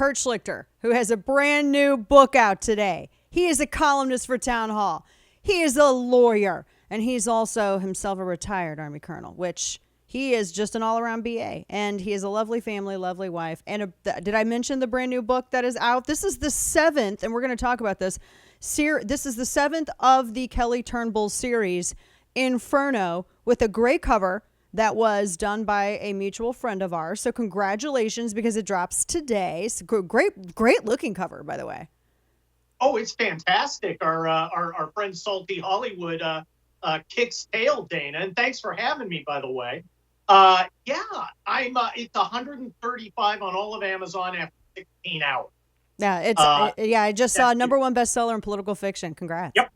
Kurt Schlichter, who has a brand new book out today. He is a columnist for Town Hall. He is a lawyer, and he's also himself a retired Army colonel, which he is just an all-around BA. And he has a lovely family, lovely wife. And did I mention the brand new book that is out? This is the 7th, and we're going to talk about this. This is the 7th of the Kelly Turnbull series, Inferno, with a great cover that was done by a mutual friend of ours. So congratulations, because it drops today. It's great looking cover, by the way. Oh, it's fantastic. Our friend Salty Hollywood kicks tail, Dana, and thanks for having me, by the way. It's 135 on all of Amazon after 16 hours. Yeah, I just saw #1 bestseller in political fiction. Congrats. Yep.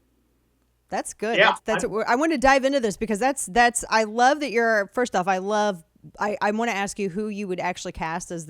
That's good. Yeah, I want to dive into this because I love that you're, first off, I want to ask you who you would actually cast as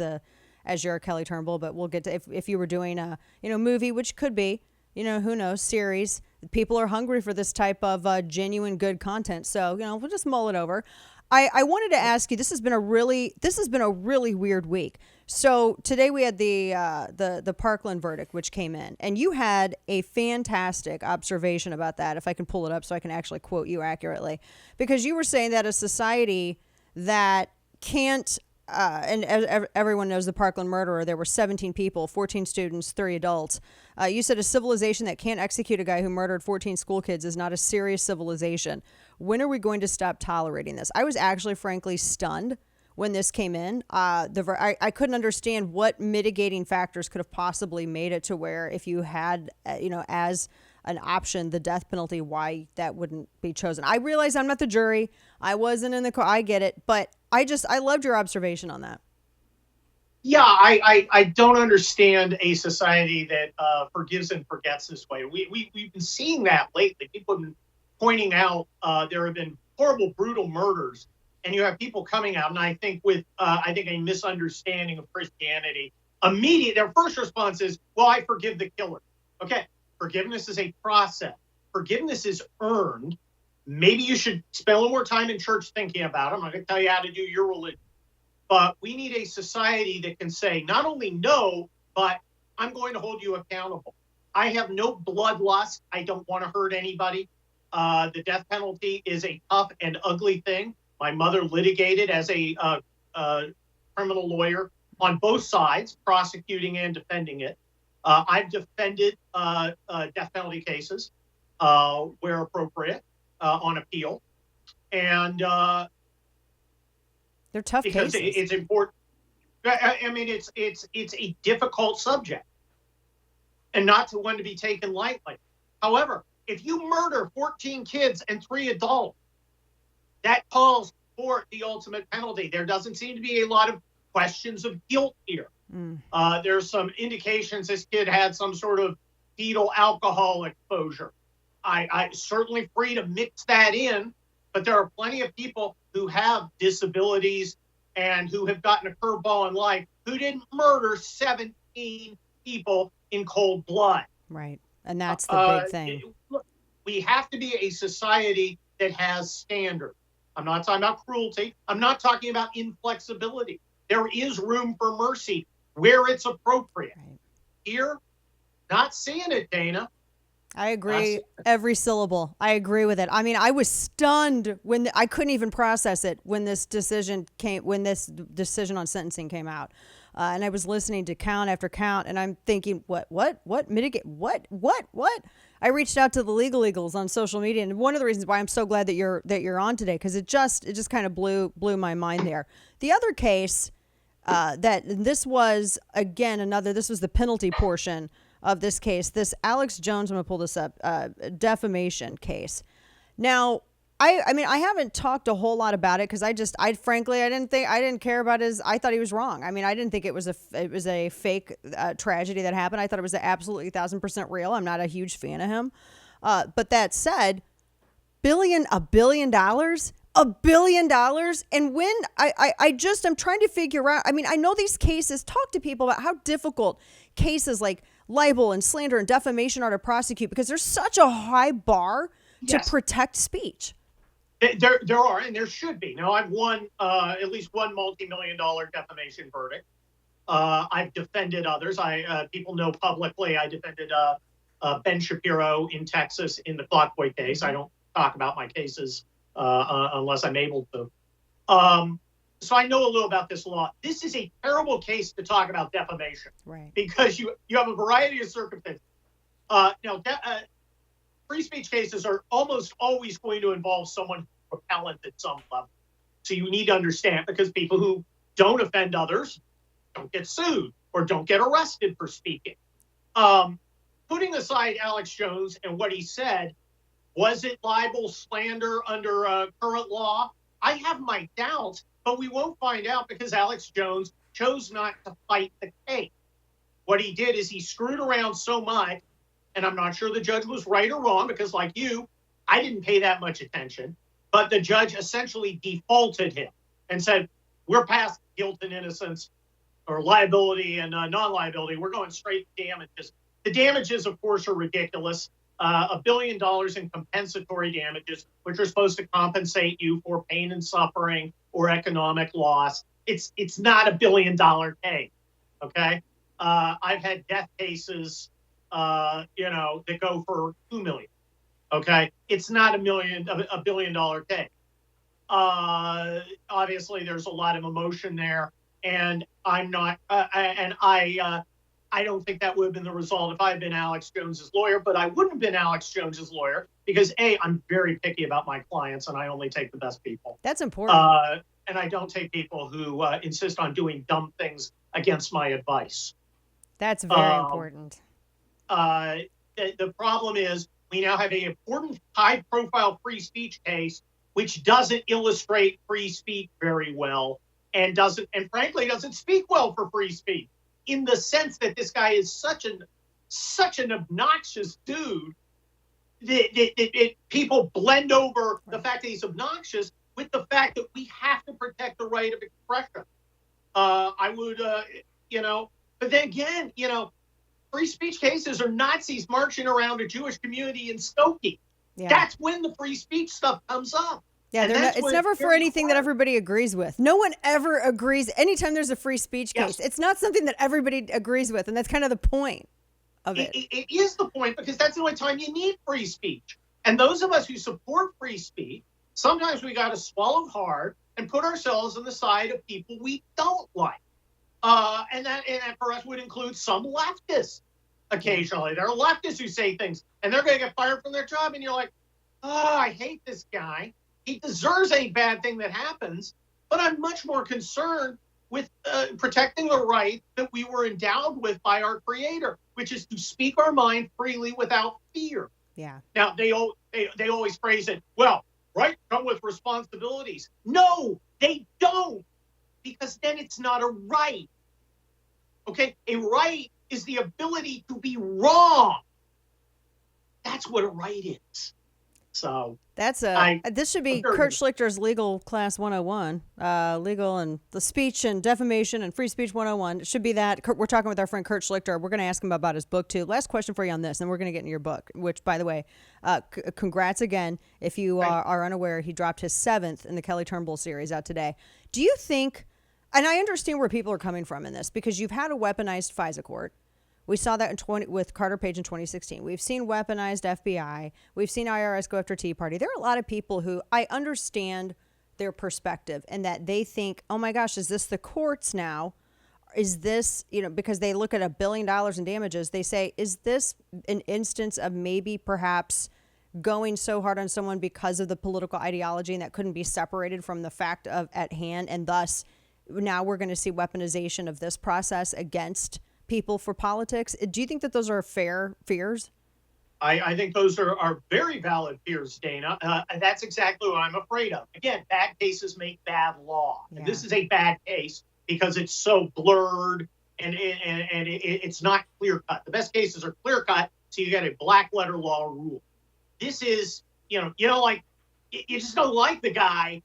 your Kelly Turnbull, but we'll get to, if you were doing a, movie, which could be, who knows, series. People are hungry for this type of genuine good content. So, we'll just mull it over. I wanted to ask you, this has been a really weird week. So today we had the Parkland verdict, which came in, and you had a fantastic observation about that. If I can pull it up so I can actually quote you accurately, because you were saying that a society that can't, and everyone knows the Parkland murderer, there were 17 people, 14 students, 3 adults. You said a civilization that can't execute a guy who murdered 14 school kids is not a serious civilization. When are we going to stop tolerating this? I was actually, frankly, stunned when this came in. I couldn't understand what mitigating factors could have possibly made it to where if you had, as an option, the death penalty, why that wouldn't be chosen. I realize I'm not the jury. I wasn't in the car. I get it. But I loved your observation on that. Yeah, I don't understand a society that forgives and forgets this way. We've been seeing that lately. People have been pointing out there have been horrible, brutal murders, and you have people coming out, and I think with a misunderstanding of Christianity, their first response is, well, I forgive the killer. Okay, forgiveness is a process. Forgiveness is earned. Maybe you should spend a little more time in church thinking about it. I'm not going to tell you how to do your religion. But we need a society that can say not only no, but I'm going to hold you accountable. I have no bloodlust. I don't want to hurt anybody. The death penalty is a tough and ugly thing. My mother litigated as a criminal lawyer on both sides, prosecuting and defending it. I've defended death penalty cases where appropriate on appeal. And they're tough because cases. It's important. I mean, it's a difficult subject, and not one to be taken lightly. However, if you murder 14 kids and 3 adults, that calls for the ultimate penalty. There doesn't seem to be a lot of questions of guilt here. There's some indications this kid had some sort of fetal alcohol exposure. I certainly free to mix that in, but there are plenty of people who have disabilities and who have gotten a curveball in life who didn't murder 17 people in cold blood. Right. And that's the big thing. Look, we have to be a society that has standards. I'm not talking about cruelty. I'm not talking about inflexibility. There is room for mercy where it's appropriate. Right. Here, not seeing it, Dana. I agree every syllable. I agree with it. I mean, I was stunned when I couldn't even process it when this decision on sentencing came out. And I was listening to count after count, and I'm thinking, what, mitigate, what? I reached out to the legal eagles on social media, and one of the reasons why I'm so glad that you're on today, because it just kind of blew my mind there. The other case this was the penalty portion of this case, this Alex Jones, I'm going to pull this up, defamation case. Now, I mean, I haven't talked a whole lot about it because I didn't care about I thought he was wrong. I mean, I didn't think it was a fake tragedy that happened. I thought it was absolutely 1,000% real. I'm not a huge fan of him. But that said, $1 billion. And when I'm trying to figure out, I mean, I know these cases, talk to people about how difficult cases like libel and slander and defamation are to prosecute because there's such a high bar to protect speech. There are, and there should be. Now, I've won at least one multi-million-dollar defamation verdict. I've defended others. People know publicly I defended Ben Shapiro in Texas in the Clockboy case. I don't talk about my cases unless I'm able to. So I know a little about this law. This is a terrible case to talk about defamation, Right? Because you have a variety of circumstances. Free speech cases are almost always going to involve someone who's repellent at some level. So you need to understand, because people who don't offend others don't get sued or don't get arrested for speaking. Putting aside Alex Jones and what he said, was it libel, slander under current law? I have my doubts, but we won't find out because Alex Jones chose not to fight the case. What he did is he screwed around so much, and I'm not sure the judge was right or wrong, because like you, I didn't pay that much attention, but the judge essentially defaulted him and said, we're past guilt and innocence or liability and non-liability. We're going straight to damages. The damages, of course, are ridiculous. $1 billion in compensatory damages, which are supposed to compensate you for pain and suffering or economic loss. It's not $1 billion case, okay? I've had death cases, that go for $2 million, okay? It's not $1 billion case. Obviously, there's a lot of emotion there, and I'm not, I don't think that would have been the result if I had been Alex Jones's lawyer, but I wouldn't have been Alex Jones's lawyer because I'm very picky about my clients, and I only take the best people. That's important. And I don't take people who insist on doing dumb things against my advice. That's very important. The problem is we now have an important high-profile free speech case, which doesn't illustrate free speech very well, and frankly doesn't speak well for free speech, in the sense that this guy is such an obnoxious dude that people blend over the fact that he's obnoxious with the fact that we have to protect the right of expression. But then again, free speech cases are Nazis marching around a Jewish community in Skokie. Yeah. That's when the free speech stuff comes up. Yeah, it's never for anything that everybody agrees with. No one ever agrees. Anytime there's a free speech case, it's not something that everybody agrees with, and that's kind of the point of it. It is the point, because that's the only time you need free speech. And those of us who support free speech, sometimes we got to swallow hard and put ourselves on the side of people we don't like. And that for us would include some leftists occasionally. There are leftists who say things, and they're going to get fired from their job, and you're like, oh, I hate this guy. He deserves any bad thing that happens, but I'm much more concerned with protecting the right that we were endowed with by our Creator, which is to speak our mind freely without fear. Yeah. Now, they always phrase it, well, rights come with responsibilities. No, they don't, because then it's not a right. Okay? A right is the ability to be wrong. That's what a right is. So that's this should be Kurt Schlichter's Legal Class 101, legal and the speech and defamation and free speech 101. It should be that. We're talking with our friend Kurt Schlichter. We're going to ask him about his book too. Last question for you on this, and we're going to get into your book, which, by the way, congrats again. If you are unaware, he dropped his 7th in the Kelly Turnbull series out today. Do you think, and I understand where people are coming from in this, because you've had a weaponized FISA court. We saw that with Carter Page in 2016. We've seen weaponized FBI. We've seen IRS go after Tea Party. There are a lot of people who I understand their perspective, and that they think, oh my gosh, is this the courts now? Is this, because they look at $1 billion in damages, they say, is this an instance of maybe perhaps going so hard on someone because of the political ideology, and that couldn't be separated from the fact of at hand, and thus now we're going to see weaponization of this process against people for politics? Do you think that those are fair fears? I think those are very valid fears, Dana. And that's exactly what I'm afraid of. Again, bad cases make bad law. Yeah. And this is a bad case because it's so blurred and it's not clear cut. The best cases are clear cut, so you got a black letter law rule. This is, you just don't like the guy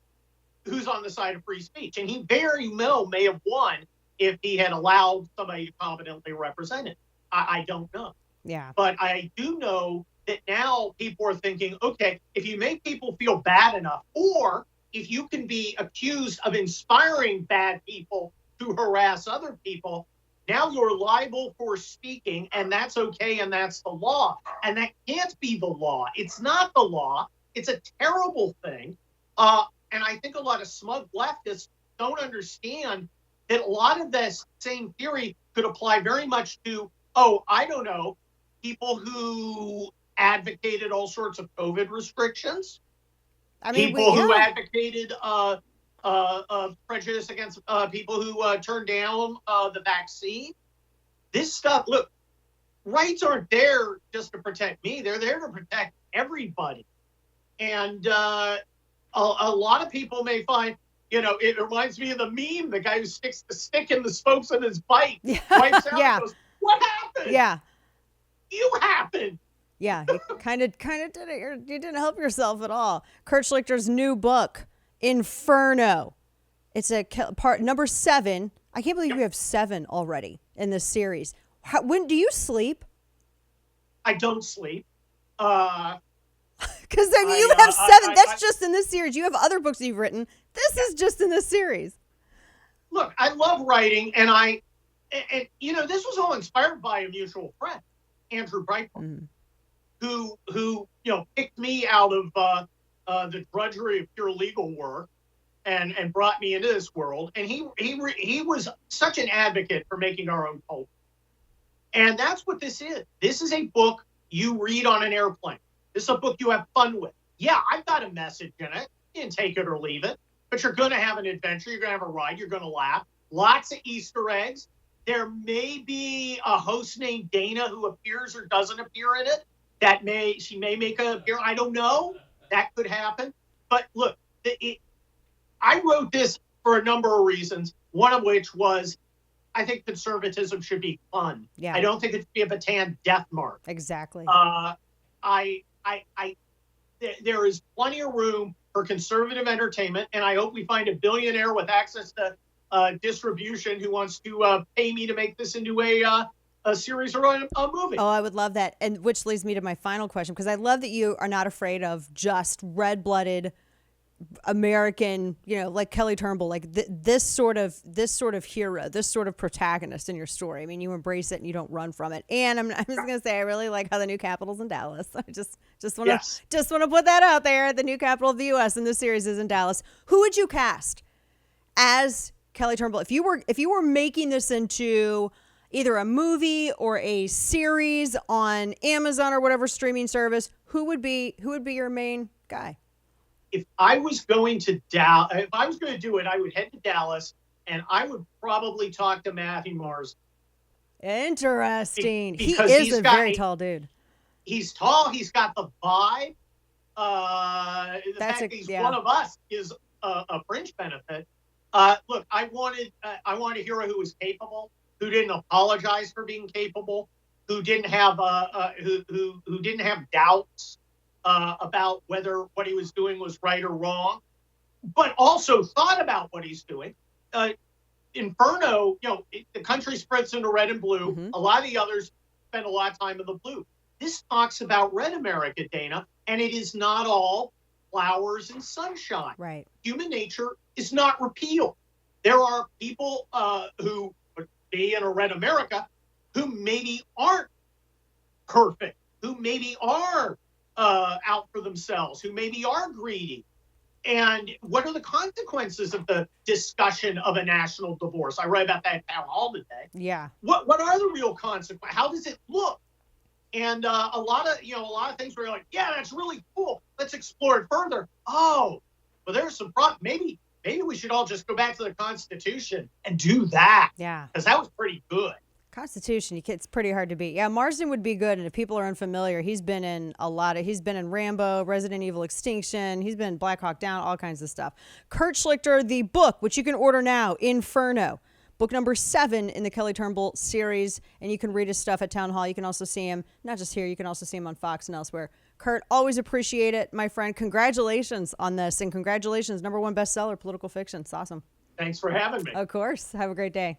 who's on the side of free speech. And he very well may have won if he had allowed somebody to competently represent it. I don't know. Yeah. But I do know that now people are thinking, okay, if you make people feel bad enough, or if you can be accused of inspiring bad people to harass other people, now you're liable for speaking, and that's okay, and that's the law. And that can't be the law. It's not the law. It's a terrible thing. And I think a lot of smug leftists don't understand that a lot of this same theory could apply very much to, I don't know, people who advocated all sorts of COVID restrictions, people who advocated prejudice against people who turned down the vaccine. This stuff, look, rights aren't there just to protect me. They're there to protect everybody. And a lot of people may find, it reminds me of the meme, the guy who sticks the stick in the spokes of his bike, wipes out and goes, what happened? Yeah. You happened. Yeah, you kind of did it. You didn't help yourself at all. Kurt Schlichter's new book, Inferno. It's part number 7. I can't believe we have 7 already in this series. When do you sleep? I don't sleep. Because you have 7. That's just in this series. You have other books you've written. This is just in this series. Look, I love writing, and this was all inspired by a mutual friend, Andrew Breitbart, who picked me out of the drudgery of pure legal work and brought me into this world. And he was such an advocate for making our own culture. And that's what this is. This is a book you read on an airplane. This is a book you have fun with. Yeah, I've got a message in it. You can take it or leave it. But you're going to have an adventure. You're going to have a ride. You're going to laugh. Lots of Easter eggs. There may be a host named Dana who appears or doesn't appear in it. She may make an appearance. I don't know. That could happen. But look, I wrote this for a number of reasons. One of which was, I think conservatism should be fun. Yeah. I don't think it should be a Bataan death mark. Exactly. There is plenty of room for conservative entertainment, and I hope we find a billionaire with access to distribution who wants to pay me to make this into a series or a movie. Oh, I would love that. And which leads me to my final question, because I love that you are not afraid of just red-blooded American, like Kelly Turnbull, like this sort of hero, this sort of protagonist in your story. I mean, you embrace it and you don't run from it. And I'm just gonna say, I really like how the new capital's in Dallas. I just want to put that out there. The new capital of the U.S. in this series is in Dallas. Who would you cast as Kelly Turnbull if you were making this into either a movie or a series on Amazon or whatever streaming service? Who would be your main guy? If I was going to do it, I would head to Dallas, and I would probably talk to Matthew Marsden. Interesting. He is a very tall dude. He's tall. He's got the vibe. The fact that he's one of us is a fringe benefit. Look, I wanted a hero who was capable, who didn't apologize for being capable, who didn't have who didn't have doubts about whether what he was doing was right or wrong, but also thought about what he's doing. Inferno, the country spreads into red and blue. Mm-hmm. A lot of the others spend a lot of time in the blue. This talks about red America, Dana, and it is not all flowers and sunshine. Right. Human nature is not repealed. There are people who would be in a red America who maybe aren't perfect, who maybe are out for themselves, who maybe are greedy. And what are the consequences of the discussion of a national divorce? I write about that in Town Hall today. Yeah. What are the real consequences? How does it look? And a lot of things where you're like, yeah, that's really cool. Let's explore it further. Oh, well, there's some problems. Maybe we should all just go back to the Constitution and do that. Yeah. Because that was pretty good. Constitution, it's pretty hard to beat. Yeah, Marsden would be good, and if people are unfamiliar, he's been in Rambo, Resident Evil Extinction, he's been in Black Hawk Down, all kinds of stuff. Kurt Schlichter, the book, which you can order now, Inferno, book number 7 in the Kelly Turnbull series, and you can read his stuff at Town Hall. You can also see him, not just here, you can also see him on Fox and elsewhere. Kurt, always appreciate it, my friend. Congratulations on this, and congratulations, #1 bestseller, political fiction. It's awesome. Thanks for having me. Of course. Have a great day.